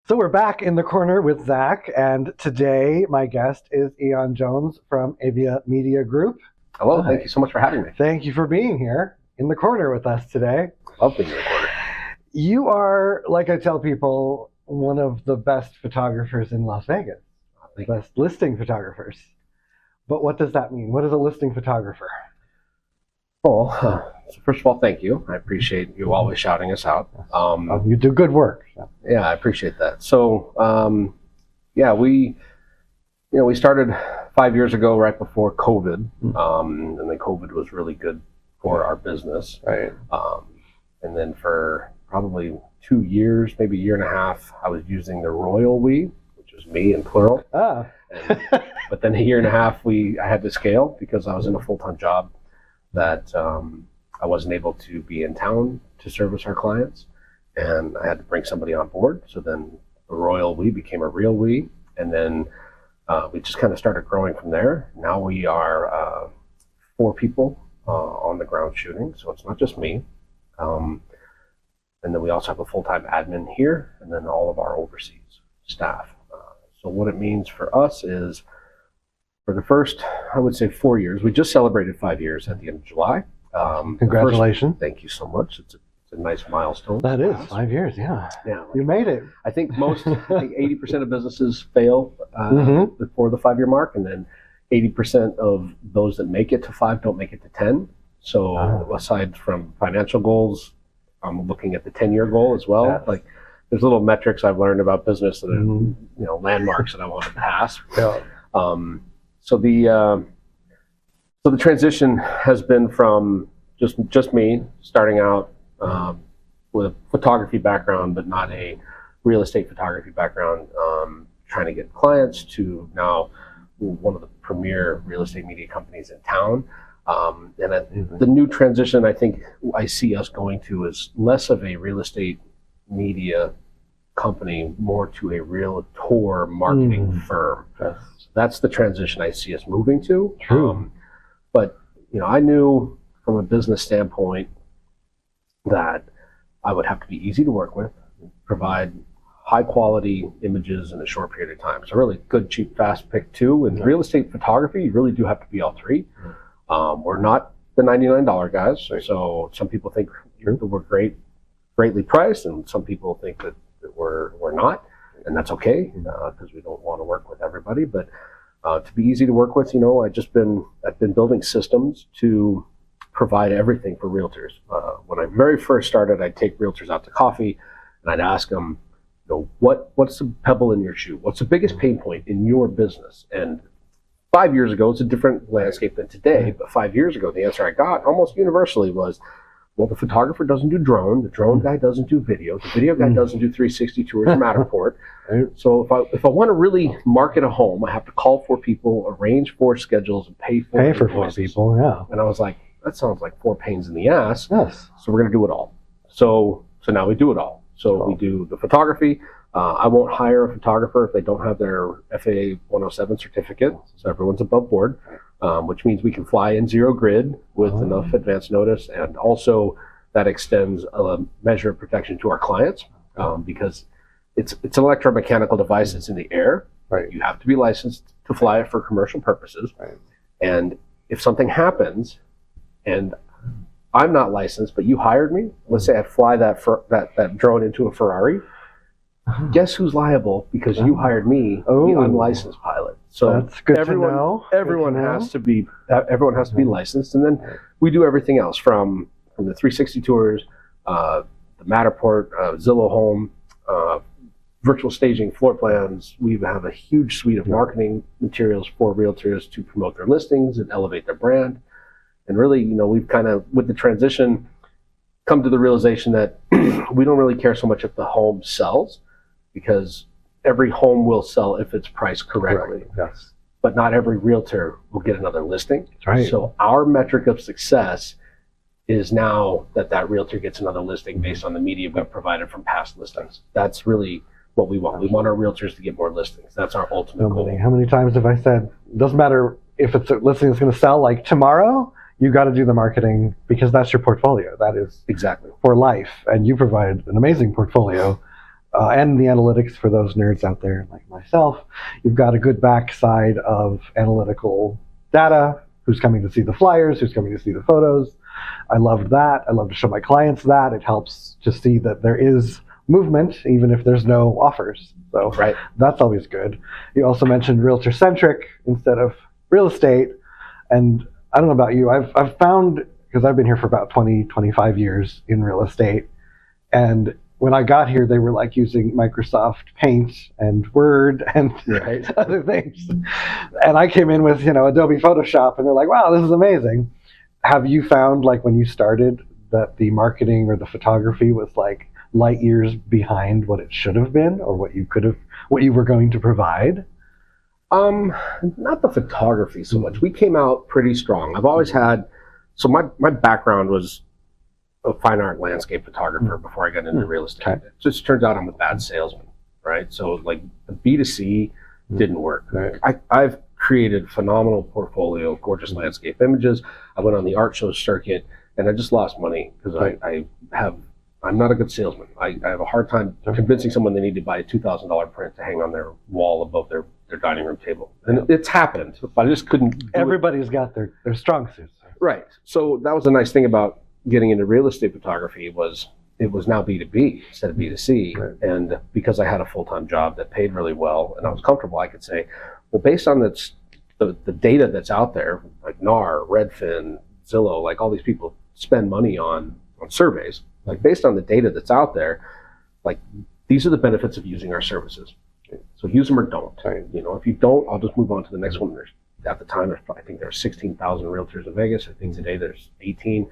So we're back in the corner with Zach, and today my guest is Aeon Jones from AVIA Media Group. Hello, thank you so much for having me. Thank you for being here in the corner with us today. Love being in the corner. You are, like I tell people, one of the best photographers in Las Vegas. Best listing photographers. But what does that mean? What is a listing photographer? Well, so first of all, thank you. I appreciate you always shouting us out. You do good work. Yeah, I appreciate that. So, we started 5 years ago, right before COVID, and then COVID was really good for our business. Right. And then for probably 2 years, maybe a year and a half, I was using the royal we, which was me in plural. But then a year and a half, I had to scale because I was in a full-time job that I wasn't able to be in town to service our clients, and I had to bring somebody on board. So then the royal we became a real we, and then we just kind of started growing from there. Now we are 4 people on the ground shooting, so it's not just me. And then we also have a full-time admin here, and then all of our overseas staff. So what it means for us is, for the first, I would say 4 years, we just celebrated 5 years at the end of July. Congratulations. Thank you so much. It's a nice milestone. That is 5 years, yeah. Yeah. You made it. I think 80% of businesses fail before the 5 year mark, and then 80% of those that make it to 5 don't make it to 10. So aside from financial goals, I'm looking at the 10-year goal as well. Yes. Like, there's little metrics I've learned about business that are, landmarks that I want to pass. Yeah. So the transition has been from just me starting out with a photography background, but not a real estate photography background, trying to get clients, to now one of the premier real estate media companies in town. The new transition I think I see us going to is less of a real estate media company, more to a realtor marketing firm. Yes. So that's the transition I see us moving to. True. But I knew from a business standpoint that I would have to be easy to work with, provide high quality images in a short period of time. So really good, cheap, fast pick 2. In real estate photography, you really do have to be all 3. We're not the $99 guys. Right. So some people think that we're greatly priced, and some people think that we're not, and that's okay, because we don't want to work with everybody. But to be easy to work with, I've been building systems to provide everything for realtors. When I very first started, I'd take realtors out to coffee, and I'd ask them, what's the pebble in your shoe? What's the biggest pain point in your business? And 5 years ago, it's a different landscape than today, but 5 years ago, the answer I got almost universally was, well, the photographer doesn't do drone, the drone guy doesn't do video, the video guy doesn't do 360 tours or Matterport. So if I want to really market a home, I have to call 4 people, arrange 4 schedules, and pay for 4 people, yeah. And I was like, that sounds like 4 pains in the ass. Yes. So we're going to do it all. So now we do it all. So we do the photography. I won't hire a photographer if they don't have their FAA 107 certificate. So everyone's above board. Which means we can fly in 0 grid with enough advance notice, and also that extends a measure of protection to our clients, because it's an electromechanical device that's in the air. Right. You have to be licensed to fly it for commercial purposes. Right. And if something happens and I'm not licensed, but you hired me, let's say I fly that drone into a Ferrari, guess who's liable? Because you hired me, the unlicensed pilot. So that's good to know. Everyone has to be licensed, and then we do everything else from the 360 tours, the Matterport, Zillow Home, virtual staging, floor plans. We have a huge suite of marketing materials for realtors to promote their listings and elevate their brand. And really, we've kind of, with the transition, come to the realization that we don't really care so much if the home sells, because every home will sell if it's priced correctly. Correct. Yes. But not every realtor will get another listing. That's right. So our metric of success is now that realtor gets another listing based on the media we've provided from past listings. That's really what we want. We want our realtors to get more listings. That's our ultimate goal. How many times have I said, it doesn't matter if it's a listing that's going to sell like tomorrow, you got to do the marketing, because that's your portfolio. That is exactly for life, and you provide an amazing portfolio and the analytics for those nerds out there like myself. You've got a good backside of analytical data, who's coming to see the flyers, who's coming to see the photos. I loved that. I love to show my clients that. It helps to see that there is movement, even if there's no offers. So that's always good. You also mentioned realtor-centric instead of real estate. And I don't know about you, I've found, because I've been here for about 25 years in real estate, and when I got here, they were like using Microsoft Paint and Word and other things. And I came in with, Adobe Photoshop, and they're like, wow, this is amazing. Have you found, like, when you started, that the marketing or the photography was like light years behind what it should have been, or what you were going to provide? Not the photography so much. We came out pretty strong. I've always had, so my background was a fine art landscape photographer before I got into real estate. Okay. It just turns out I'm a bad salesman, right? So like the B2C didn't work. Right. I've created a phenomenal portfolio of gorgeous landscape images. I went on the art show circuit, and I just lost money because I'm not a good salesman. I have a hard time convincing someone they need to buy a $2,000 print to hang on their wall above their dining room table. And it's happened, but I just couldn't do Everybody's got their strong suits. Right. So that was the nice thing about getting into real estate photography, was it was now B2B instead of B2C. Right. And because I had a full-time job that paid really well and I was comfortable, I could say, well, based on the data that's out there, like NAR, Redfin, Zillow, like all these people spend money on surveys. Like based on the data that's out there, like these are the benefits of using our services. So use them or don't. Right. If you don't, I'll just move on to the next one. At the time, I think there were 16,000 realtors in Vegas. I think today there's 18.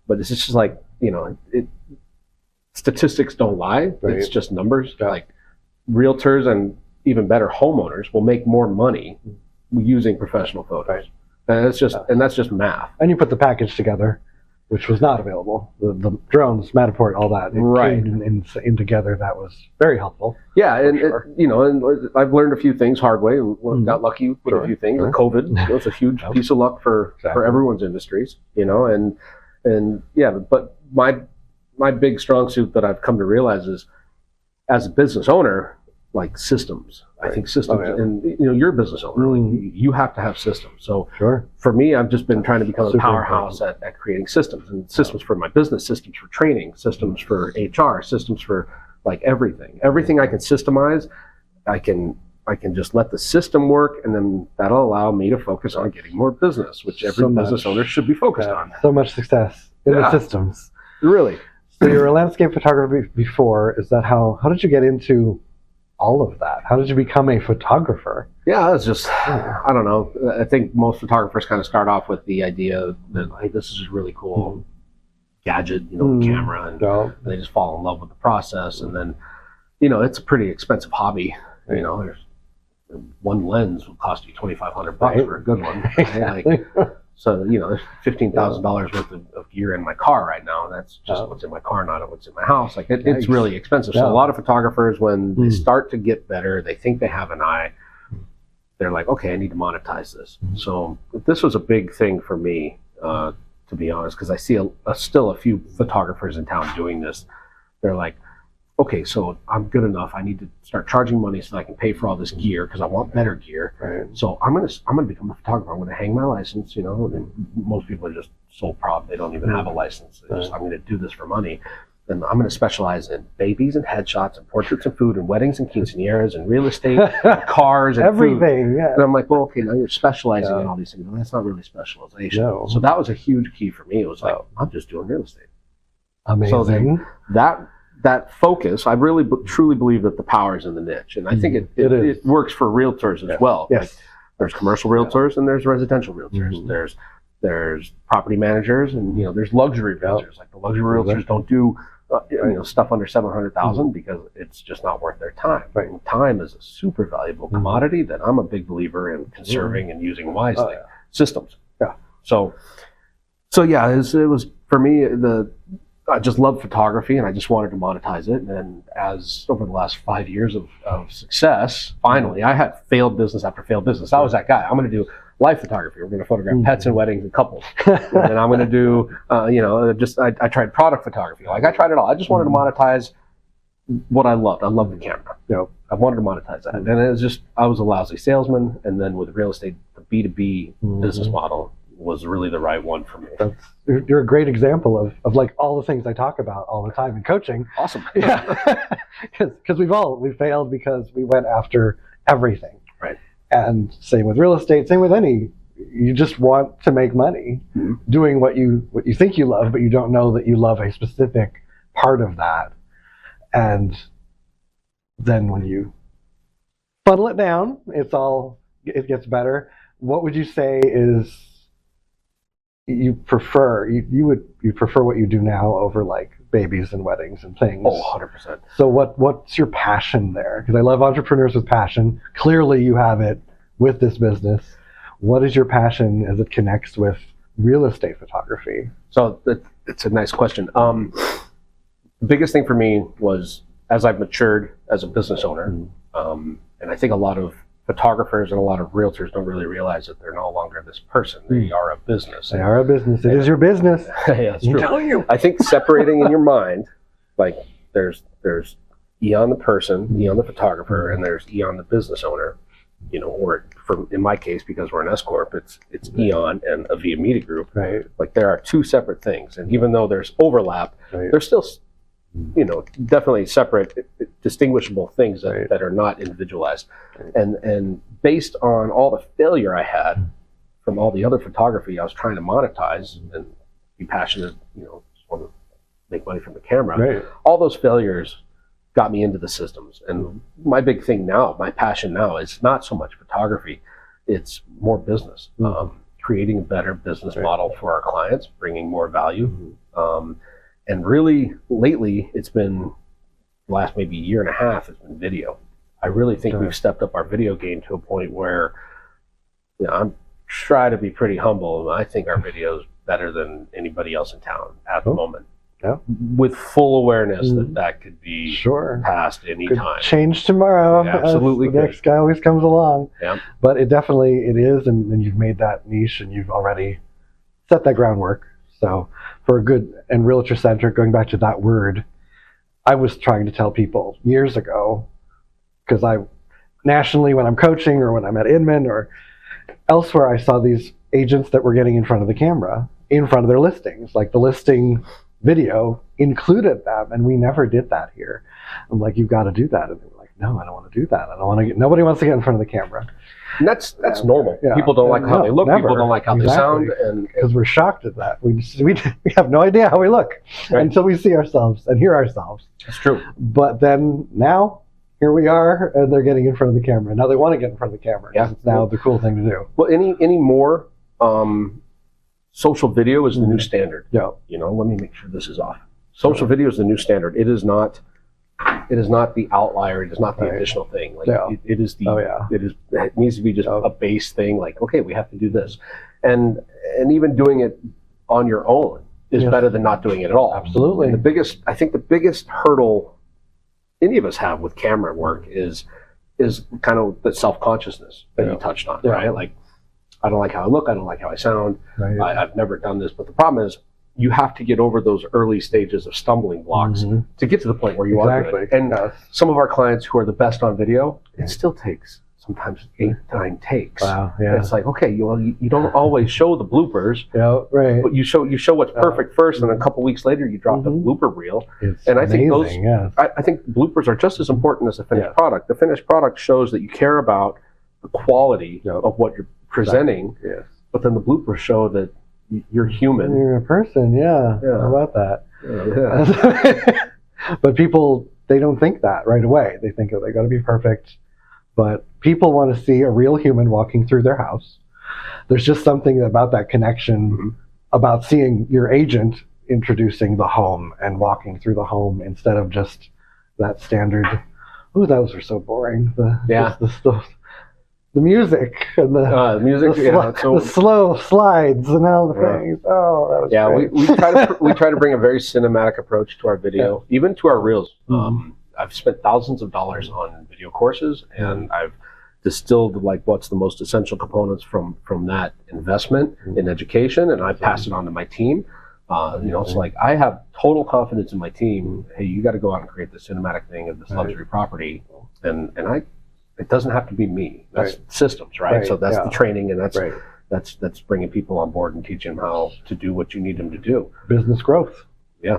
But it's just like, statistics don't lie. Right. It's just numbers. Yeah. Like realtors and even better homeowners will make more money using professional photos. Right. And that's just math. And you put the package together, which was not available. The drones, Matterport, all that. It came in together. That was very helpful. Yeah, and and I've learned a few things hard way. Got lucky with a few things. Sure. COVID was a huge piece of luck for everyone's industries. And yeah, but my big strong suit that I've come to realize is, as a business owner, like systems. Right. I think systems, and you're a business owner. Like, you have to have systems. So for me, I've just been trying to become a powerhouse at creating systems, and systems for my business, systems for training, systems for HR, systems for like everything. Everything I can systemize, I can just let the system work, and then that'll allow me to focus on getting more business, which every business owner should be focused on. So much success in the systems. Really. So you were a landscape photographer before. Is that how did you get into all of that? How did you become a photographer? Yeah, it's just, I don't know. I think most photographers kind of start off with the idea that, hey, this is a really cool gadget, camera, and they just fall in love with the process. And then, it's a pretty expensive hobby. There's one lens will cost you $2,500 for a good one. Right? So, there's $15,000 worth of gear in my car right now. And that's just what's in my car, not what's in my house. Like it's really expensive. So a lot of photographers, when they start to get better, they think they have an eye. They're like, okay, I need to monetize this. So this was a big thing for me, to be honest, because I see still a few photographers in town doing this. They're like, okay, so I'm good enough. I need to start charging money so I can pay for all this gear because I want better gear. Right. So I'm gonna become a photographer. I'm gonna hang my license. And most people are just sole prop. They don't even have a license. I'm gonna do this for money. And I'm gonna specialize in babies and headshots and portraits and food and weddings and quinceañeras and real estate and cars and everything. Food. Yeah. And I'm like, well, okay, now you're specializing in all these things. Well, that's not really specialization. No. So that was a huge key for me. It was like, I'm just doing real estate. Amazing. So then that focus, I really truly believe that the power is in the niche, and I think it works for realtors as well. Yes. Like, there's commercial realtors and there's residential realtors. There's property managers, and there's luxury realtors. Like the luxury realtors don't do stuff under $700,000 because it's just not worth their time. Right. And time is a super valuable commodity that I'm a big believer in conserving and using wisely. Systems. Yeah. So yeah, it was for me I just love photography and I just wanted to monetize it. And as over the last 5 years of success, finally, I had failed business after failed business. I was that guy. I'm going to do life photography. We're going to photograph pets and weddings and couples. And then I'm going to do, I tried product photography. Like I tried it all. I just wanted to monetize what I loved. I loved the camera. Yep. I wanted to monetize that. And it was just, I was a lousy salesman. And then with real estate, the B2B business model was really the right one for me. You're a great example of like all the things I talk about all the time in coaching. Awesome. Yeah. Because we failed because we went after everything. Right. And same with real estate, same with you just want to make money doing what you think you love, but you don't know that you love a specific part of that. And then when you funnel it down, it gets better. What would you say is you prefer? You prefer what you do now over like babies and weddings and things? Oh, 100%. So what's your passion there? Because I love entrepreneurs with passion. Clearly you have it with this business. What is your passion as it connects with real estate photography? So it's a nice question. The biggest thing for me was, as I've matured as a business owner, and I think a lot of photographers and a lot of realtors don't really realize that they're no longer this person. They are a business. They are a business. It is your business. Yeah, it's true. I'm telling you. I think separating in your mind, like there's Aeon the person, Aeon the photographer, and there's Aeon the business owner. Or in my case, because we're an S corp, it's Aeon and AVIA Media Group. Right. Like there are two separate things, and even though there's overlap, there's still definitely separate, distinguishable things that are not individualized. And based on all the failure I had from all the other photography I was trying to monetize and be passionate, just want to make money from the camera. Right. All those failures got me into the systems. And my big thing now, my passion now, is not so much photography, it's more business. Creating a better business model for our clients, bringing more value. And really, lately, it's been the last maybe year and a half, it's been video. I really think we've stepped up our video game to a point where, I'm trying to be pretty humble. I think our video is better than anybody else in town at the moment. Yeah. With full awareness that could be passed Could anytime. change tomorrow. Yeah, absolutely. The next guy always comes along. Yeah. But it is, and you've made that niche, and you've already set that groundwork. So for a good and realtor-centric, going back to that word, I was trying to tell people years ago, because nationally when I'm coaching or when I'm at Inman or elsewhere, I saw these agents that were getting in front of the camera, in front of their listings, like the listing video included them, and we never did that here. I'm like, you've got to do that. And they were like, no, I don't want to do that. Nobody wants to get in front of the camera. And that's normal. Yeah. People don't like how they look. Never. People don't like how they sound. And because we're shocked at that. We have no idea how we look until we see ourselves and hear ourselves. It's true. But then now, here we are, and they're getting in front of the camera. Now they want to get in front of the camera. Yeah. It's now the cool thing to do. Well, any more social video is the new standard. Yeah. Let me make sure this is off. Social video is the new standard. It is not the outlier. It is not the additional thing. Like it is the it needs to be just a base thing. Like, okay, we have to do this, and even doing it on your own is better than not doing it at all. Absolutely. And the biggest hurdle any of us have with camera work is kind of the self-consciousness that you touched on, right? Like, I don't like how I look. I don't like how I sound. Right. I've never done this. But the problem is, you have to get over those early stages of stumbling blocks to get to the point where you are good. And some of our clients who are the best on video, it still takes sometimes 8 to 9 takes. Wow. Yeah. And it's like, okay, you don't always show the bloopers. Yeah. Right. But you show what's perfect first, and then a couple weeks later you drop the blooper reel. And I think I think bloopers are just as important as the finished product. The finished product shows that you care about the quality of what you're presenting. Yes. But then the bloopers show that you're human. You're a person. Yeah. How about that? Yeah. But people, they don't think that right away. They think they got to be perfect. But people want to see a real human walking through their house. There's just something about that connection, about seeing your agent introducing the home and walking through the home instead of just that standard. Oh, those are so boring. The music and the slow slides and all the things. Oh, that was great. we try to bring a very cinematic approach to our video, even to our reels. I've spent thousands of dollars on video courses, and I've distilled like what's the most essential components from that investment in education, and I pass it on to my team. So like I have total confidence in my team. Hey, you got to go out and create the cinematic thing of this luxury property, and it doesn't have to be me. That's systems, right? So that's the training, and that's bringing people on board and teaching them how to do what you need them to do. Business growth. Yeah.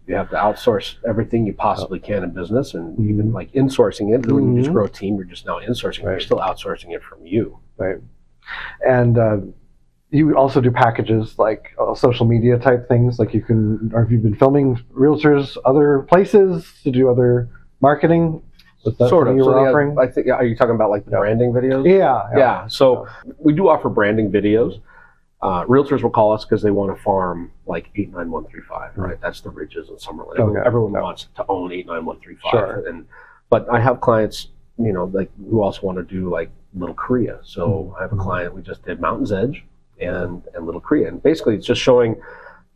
You have to outsource everything you possibly can in business, and even like insourcing it. When you just grow a team, you're just now insourcing. You're still outsourcing it from you. Right. And you also do packages like social media type things. Like or have you been filming realtors other places to do other marketing? Sort of. You were offering? I think. Are you talking about like the branding videos? Yeah. So we do offer branding videos. Realtors will call us because they want to farm like 89135, right? That's the ridges in Summerlin. Everyone wants to own 89135. Sure. But I have clients, like who also want to do like Little Korea. So I have a client, we just did Mountain's Edge and Little Korea. And basically it's just showing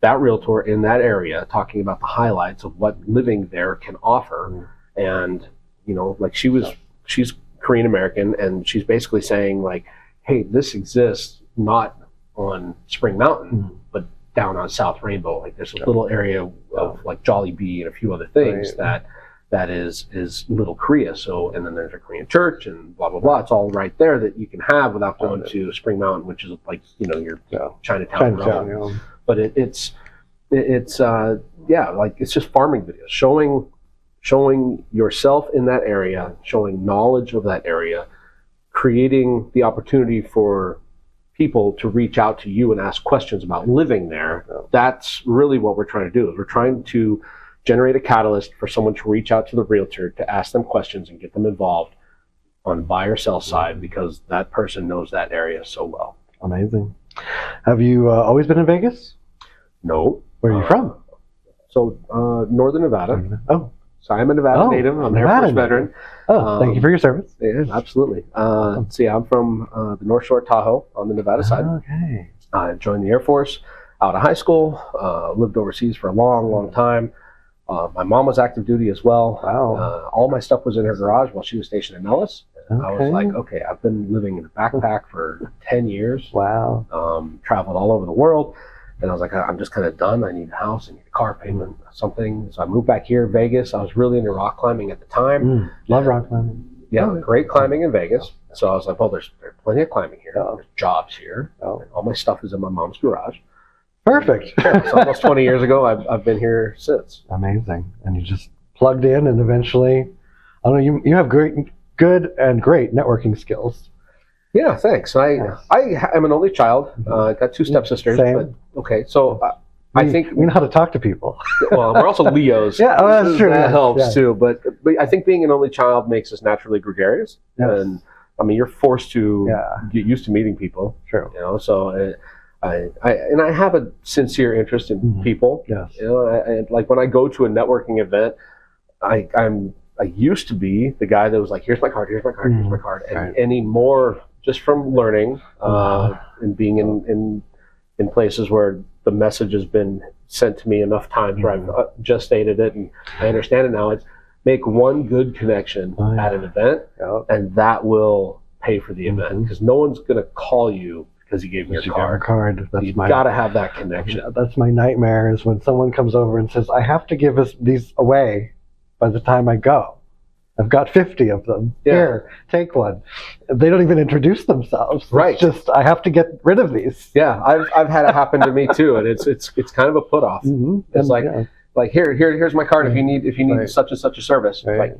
that realtor in that area, talking about the highlights of what living there can offer. And, like she's Korean American, and she's basically saying like, hey, this exists not on Spring Mountain, but down on South Rainbow. Like there's a little area of like Jollibee and a few other things that is Little Korea. So, and then there's a Korean church and blah, blah, blah. It's all right there that you can have without going to Spring Mountain, which is like, your Chinatown. But it's like it's just farming videos, showing yourself in that area, showing knowledge of that area, creating the opportunity for people to reach out to you and ask questions about living there. That's really what we're trying to do. Is we're trying to generate a catalyst for someone to reach out to the realtor to ask them questions and get them involved on the buy or sell side, because that person knows that area so well. Amazing. Have you always been in Vegas? No. Where are you from? So Northern Nevada. Oh. So I'm a Nevada native. I'm an Air Force veteran. Oh, thank you for your service. Yeah, absolutely. So yeah, I'm from the North Shore, Tahoe, on the Nevada side. Okay. I joined the Air Force out of high school. Lived overseas for a long, long time. My mom was active duty as well. Wow. All my stuff was in her garage while she was stationed in Nellis. I was like, okay, I've been living in a backpack for 10 years. Wow. Traveled all over the world. And I was like, I'm just kind of done. I need a house. I need a car payment, something. So I moved back here, Vegas. I was really into rock climbing at the time. Love rock climbing. Yeah, great climbing in Vegas. So I was like, well, there's plenty of climbing here. There's jobs here. All my stuff is in my mom's garage. Perfect. So almost 20 years ago, I've been here since. Amazing. And you just plugged in, and eventually, I don't know, you have good and great networking skills. Yeah, thanks. I am an only child. I got two stepsisters. Same. But, okay, so I think we know how to talk to people. Well, we're also Leos. Yeah, that's true. That helps too. But I think being an only child makes us naturally gregarious. Yes. And I mean, you're forced to get used to meeting people. True. So I have a sincere interest in people. Yes. Like when I go to a networking event, I used to be the guy that was like, here's my card, here's my card, here's my card. And anymore, just from learning and being in places where the message has been sent to me enough times where I've gestated it and I understand it now. It's make one good connection at an event, and that will pay for the event, because no one's going to call you because you gave me your card. You've got to have that connection. That's my nightmare, is when someone comes over and says, I have to give these away by the time I go. I've got 50 of them. Here, take one. They don't even introduce themselves. Right. It's just, I have to get rid of these. Yeah, I've had it happen to me too, and it's kind of a put off. It's like here's my card if you need such and such a service. Like,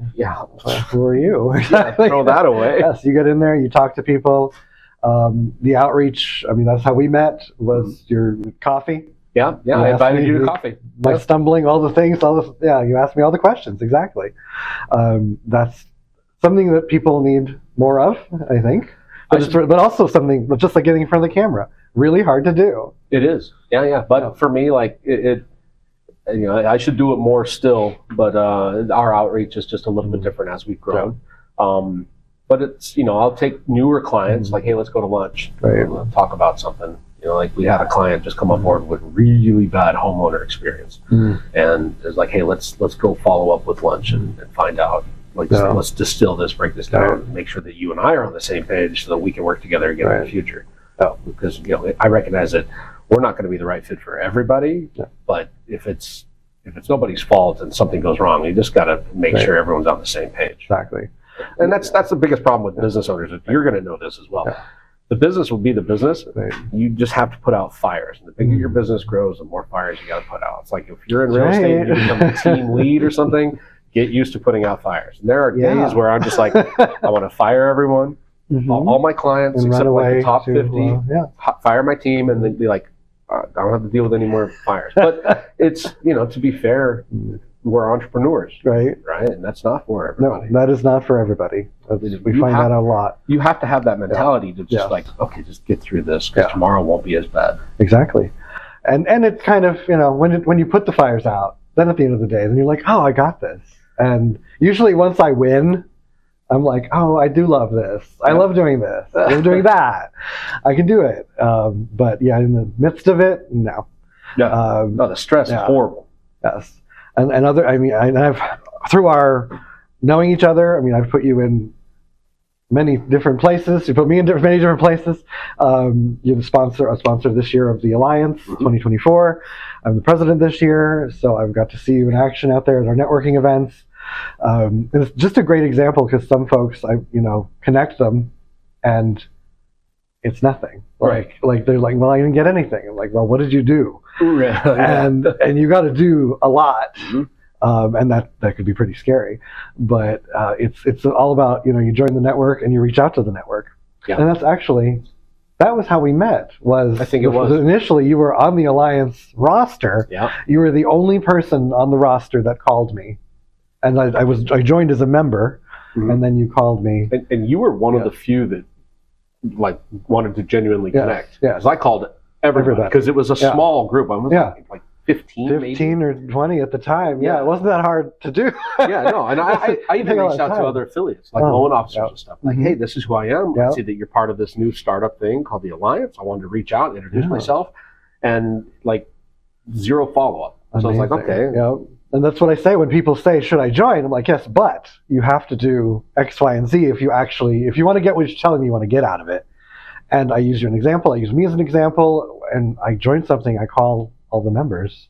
who are you? Throw that away. Yes, you get in there, you talk to people. The outreach, I mean, that's how we met, was your coffee. Yeah, I invited you to coffee. My stumbling, all the things, you asked me all the questions, exactly. That's something that people need more of, I think. But also something, just like getting in front of the camera, really hard to do. It is, yeah. But for me, like I should do it more still. But our outreach is just a little bit different as we've grown. But it's I'll take newer clients, like, hey, let's go to lunch. We'll talk about something. Like we had a client just come on board with really bad homeowner experience, and it's like, hey, let's go follow up with lunch and find out. Like, let's distill this, break this down, make sure that you and I are on the same page so that we can work together again in the future. Because I recognize that we're not going to be the right fit for everybody. Yeah. But if it's nobody's fault and something goes wrong, you just got to make sure everyone's on the same page. Exactly. And that's the biggest problem with business owners. You're going to know this as well. Yeah. The business will be the business. Right. You just have to put out fires. And the bigger your business grows, the more fires you got to put out. It's like if you're in real estate and you become a team lead or something, get used to putting out fires. And there are days where I'm just like, I want to fire everyone, all my clients, and except like the top 50, fire my team, and then be like, I don't have to deal with any more fires. But it's, to be fair, we're entrepreneurs, right? And that's not for everybody. No, that is not for everybody. We find that a lot. You have to have that mentality to just like, okay, just get through this because tomorrow won't be as bad. Exactly. And it's kind of, when you put the fires out, then at the end of the day, then you're like, oh, I got this. And usually once I win, I'm like, oh, I do love this. I love doing this. I love doing that. I can do it. But yeah, in the midst of it, no. No, the stress is horrible. Yes. And I've, through our knowing each other, I've put you in many different places. You put me in many different places. You're a sponsor this year of the Alliance 2024. I'm the president this year, so I've got to see you in action out there at our networking events. And it's just a great example because some folks, I connect them, and it's nothing. Like they're like, well, I didn't get anything. I'm like, well, what did you do? And you got to do a lot, and that could be pretty scary. But it's all about you join the network and you reach out to the network, and that was how we met. I think it was initially you were on the Alliance roster. Yeah, you were the only person on the roster that called me, and I joined as a member, and then you called me, and you were one of the few that wanted to genuinely connect. Yeah, because I called everybody because it was a small group. I was like 15 maybe. Or 20 at the time. Yeah, it wasn't that hard to do. No, and I even reached out to other affiliates, like loan officers and stuff. Like, hey, this is who I am. I see that you're part of this new startup thing called the Alliance. I wanted to reach out and introduce myself, and zero follow-up. So I was like, okay. Yeah. And that's what I say when people say, should I join? I'm like, yes, but you have to do X, Y, and Z if you want to get what you're telling me you want to get out of it. And I use you an example. I use me as an example. And I join something, I call all the members,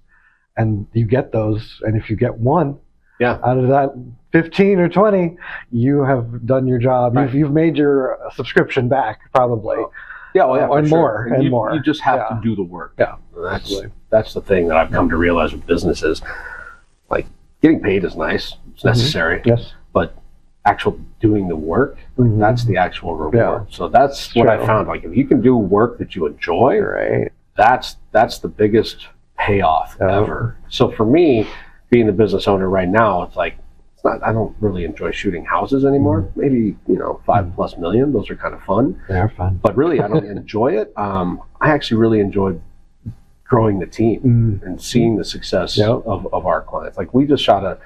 and you get those. And if you get one out of that 15 or 20, you have done your job. Right. You've made your subscription back, probably. And more. And more. You just have to do the work. Yeah. That's the thing that I've come to realize with businesses. Getting paid is nice, it's necessary. Yes. But actual doing the work, that's the actual reward. Yeah. So that's what I found. If you can do work that you enjoy, that's the biggest payoff ever. So for me, being the business owner right now, it's not, I don't really enjoy shooting houses anymore. Maybe, $5+ million. Those are kind of fun. They're fun. But really, I don't enjoy it. I actually really enjoy growing the team and seeing the success of our clients. We just shot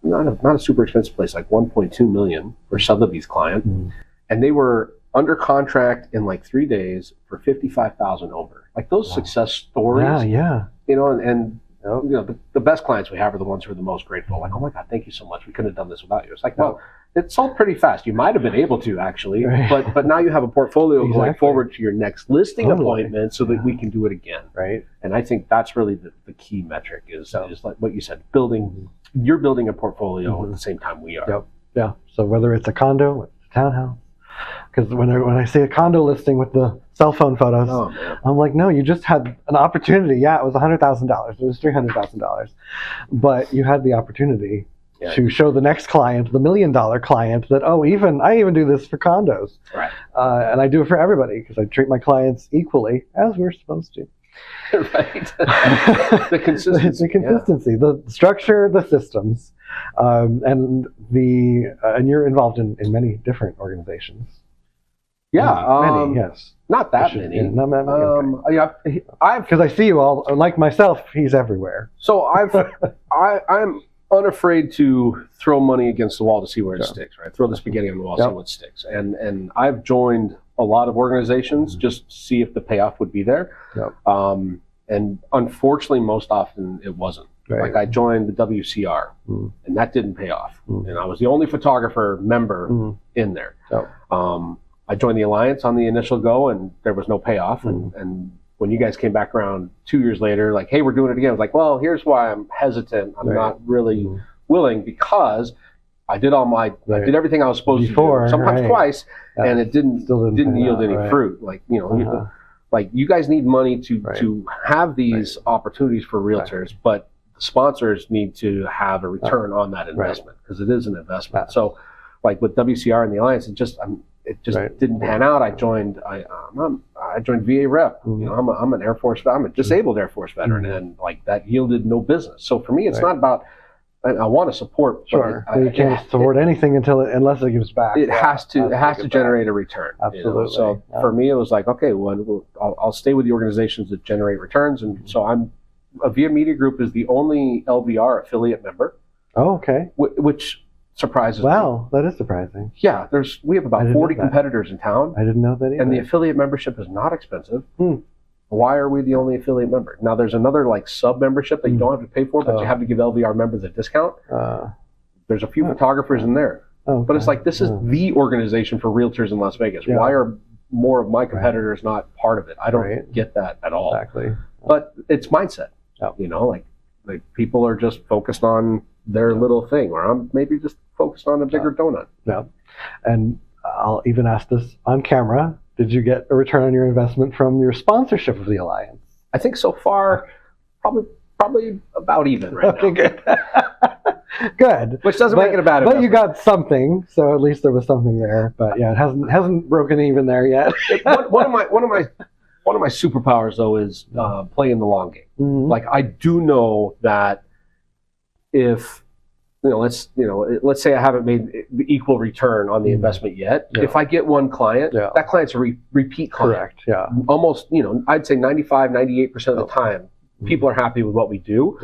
not a super expensive place, $1.2 million for Sotheby's client, and they were under contract in 3 days for $55,000 over. Those success stories. And the best clients we have are the ones who are the most grateful. Oh my God, thank you so much. We couldn't have done this without you. It's well, it sold pretty fast. You might have been able to actually, but now you have a portfolio going forward to your next listing appointment so that we can do it again. Right. And I think that's really the key metric is like what you said, you're building a portfolio at the same time we are. Yep. Yeah. So whether it's a condo, it's a townhouse, because when I see a condo listing with the cell phone photos, I'm like, no, you just had an opportunity. Yeah, it was $100,000. It was $300,000, but you had the opportunity to show the next client, the $1 million client, that I even do this for condos, right? And I do it for everybody because I treat my clients equally as we're supposed to. Right. The consistency, the structure, the systems, and you're involved in many different organizations. Yeah, many, yes. Not that many. Yeah, not that many. Okay. Because I see you all, like myself, he's everywhere. So I'm unafraid to throw money against the wall to see where it sticks. Right, throw the spaghetti on the wall, see what sticks. And I've joined a lot of organizations just to see if the payoff would be there. Yep. And unfortunately, most often it wasn't. Right. I joined the WCR, and that didn't pay off. And I was the only photographer member in there. Yep. I joined the Alliance on the initial go, and there was no payoff. And when you guys came back around 2 years later, like, hey, we're doing it again. I was like, well, here's why I'm hesitant. I'm not really willing, because I did I did everything I was supposed to do, sometimes twice, and it didn't yield any fruit. Like, like you guys need money to have these opportunities for realtors, but the sponsors need to have a return on that investment, because it is an investment. So, like with WCR and the Alliance, it just didn't pan out. I joined VA rep. I'm an Air Force. I'm a disabled Air Force veteran, and like that yielded no business. So for me, it's not about. I want to support. Sure, but you can't support anything unless it gives back. It has to generate a return. Absolutely. So for me, it was like, okay, well, I'll stay with the organizations that generate returns, and so AVIA Media Group is the only LVR affiliate member. Oh, okay. Which surprises me. Wow, that is surprising. Yeah, we have about 40 competitors in town. I didn't know that either. And the affiliate membership is not expensive. Why are we the only affiliate member? Now, there's another like sub membership that you don't have to pay for, but you have to give LVR members a discount. There's a few photographers in there, but it's like, this is the organization for realtors in Las Vegas. Why are more of my competitors not part of it? I don't get that at all. Exactly. But it's mindset. Like people are just focused on their little thing, or I'm maybe just focused on a bigger donut. Yeah, and I'll even ask this on camera. Did you get a return on your investment from your sponsorship of the Alliance? I think so far, probably about even right now. Good. Good. Which doesn't make it a bad investment. But you got something, so at least there was something there. But yeah, it hasn't broken even there yet. one of my superpowers though is playing the long game. Like, I do know that if let's say I haven't made the equal return on the investment yet. If I get one client, that client's a repeat client. Correct. Yeah. Almost, I'd say 95, 98% of the time, people are happy with what we do.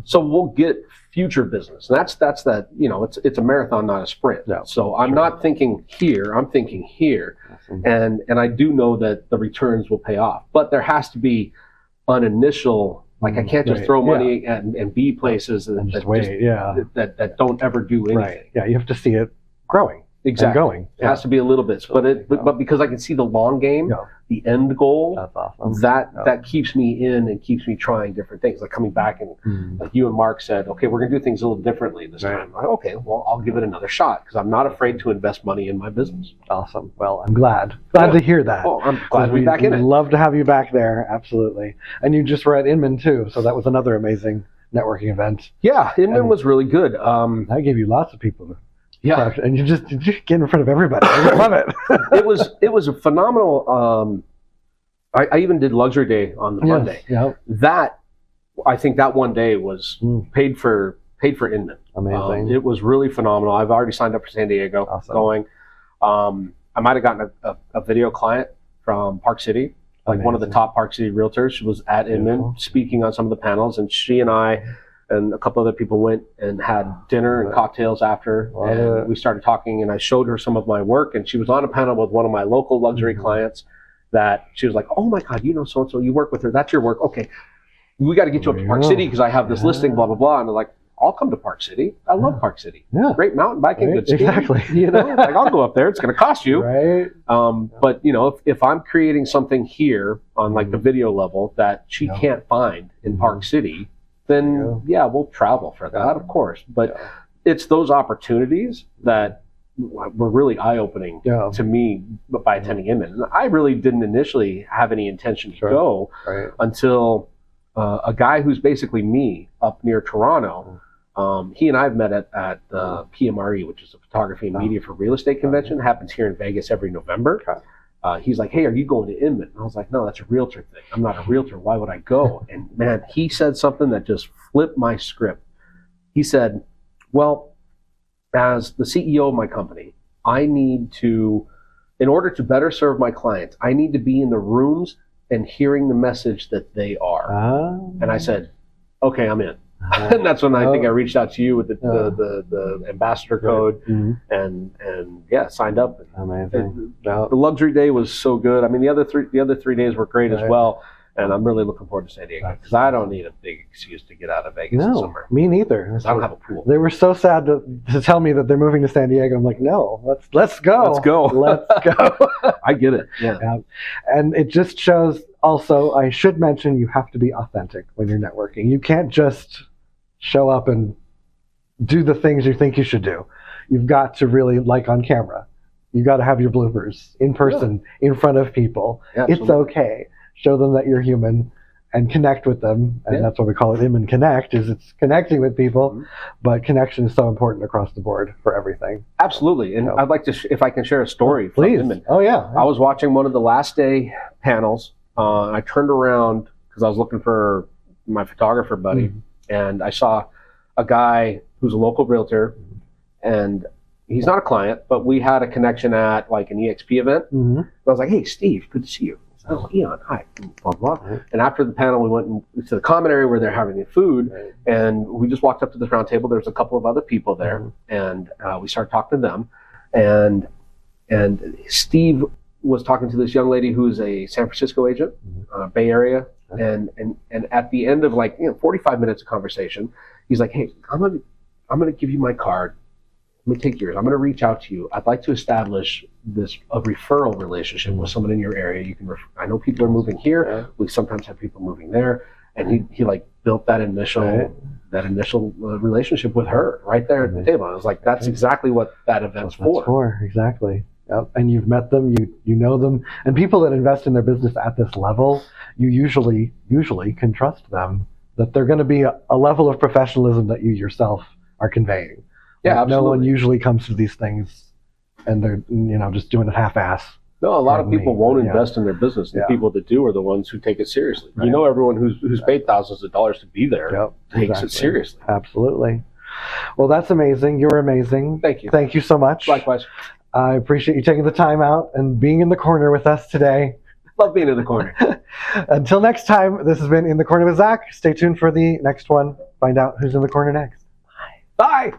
So we'll get future business. And that's that, it's a marathon, not a sprint. So I'm not thinking here, I'm thinking here. Awesome. And I do know that the returns will pay off. But there has to be an initial. Like, I can't just throw money and be places that don't ever do anything. Right. Yeah, you have to see it growing. Exactly. And going. It has to be a little bit. But because I can see the long game, the end goal, that's awesome. That keeps me in and keeps me trying different things. Like coming back and like you and Mark said, okay, we're going to do things a little differently this time. Like, okay, well, I'll give it another shot, because I'm not afraid to invest money in my business. Awesome. Well, I'm glad to hear that. Oh, I'm glad to be back in it. We'd love to have you back there. Absolutely. And you just were at Inman too, so that was another amazing networking event. Yeah, Inman was really good. I gave you lots of people. And you just get in front of everybody. I love it. It was a phenomenal. I even did Luxury Day on the Monday. That, I think that one day was paid for Inman. Amazing. It was really phenomenal. I've already signed up for San Diego. Awesome. Going. I might have gotten a video client from Park City, like one of the top Park City realtors. She was at Inman speaking on some of the panels, and she and I and a couple other people went and had dinner and cocktails after, and we started talking, and I showed her some of my work, and she was on a panel with one of my local luxury clients that she was like, oh my God, so-and-so, you work with her, that's your work. Okay, we got to get you up to Park City because I have this listing, blah, blah, blah. And they're like, I'll come to Park City. I love Park City. Great mountain biking, good skiing. Exactly. Like, I'll go up there. It's going to cost you. But, if I'm creating something here on like the video level that she can't find in Park City, then we'll travel for that, of course. But it's those opportunities that were really eye-opening to me by attending Inman. And I really didn't initially have any intention to go until a guy who's basically me up near Toronto, he and I have met at the PMRE, which is a photography and media for real estate convention. It happens here in Vegas every November. He's like, hey, are you going to Inman? And I was like, no, that's a realtor thing. I'm not a realtor. Why would I go? And man, he said something that just flipped my script. He said, well, as the CEO of my company, I need to, in order to better serve my clients, I need to be in the rooms and hearing the message that they are. And I said, okay, I'm in. And that's when I think I reached out to you with the ambassador code and signed up. Amazing. The luxury day was so good. I mean, the other 3 days were great as well. And I'm really looking forward to San Diego because I don't need a big excuse to get out of Vegas in summer. Me neither. I don't have a pool. They were so sad to tell me that they're moving to San Diego. I'm like, no, let's go. Let's go. Let's go. I get it. Yeah. And it just shows Also, I should mention you have to be authentic when you're networking. You can't just show up and do the things you think you should do. You've got to really, like on camera, you got to have your bloopers in person, in front of people. Yeah, it's okay. Show them that you're human and connect with them. And that's what we call it, Im and Connect, is it's connecting with people. Mm-hmm. But connection is so important across the board for everything. Absolutely. And I'd like to, if I can share a story from please. Inman. Oh, yeah. I was watching one of the last day panels. I turned around because I was looking for my photographer buddy. Mm-hmm. And I saw a guy who's a local realtor. And he's not a client, but we had a connection at like an EXP event. Mm-hmm. I was like, hey, Steve, good to see you. Oh, Aeon, hi, blah, blah. Right. And after the panel, we went to the common area where they're having the food, right. And we just walked up to this round table. There's a couple of other people there, mm-hmm. and we started talking to them. And Steve was talking to this young lady who is a San Francisco agent, mm-hmm. Bay Area, okay. and at the end of 45 minutes of conversation, he's like, hey, I'm gonna give you my card. Let me take yours. I'm going to reach out to you. I'd like to establish a referral relationship with someone in your area. You can. I know people are moving here. Yeah. We sometimes have people moving there, and he built that initial relationship with her right there at the table. I was like, that's exactly what that event's for. Exactly. Yep. And you've met them. You know them, and people that invest in their business at this level, you usually can trust them that they're going to be a level of professionalism that you yourself are conveying. Yeah, no one usually comes to these things and they're just doing it half-ass. No, a lot of people won't invest in their business. The people that do are the ones who take it seriously. Right. Everyone who's paid thousands of dollars to be there takes it seriously. Absolutely. Well, that's amazing. You're amazing. Thank you. Thank you so much. Likewise. I appreciate you taking the time out and being in the corner with us today. Love being in the corner. Until next time, this has been In the Corner with Zach. Stay tuned for the next one. Find out who's in the corner next. Bye. Bye.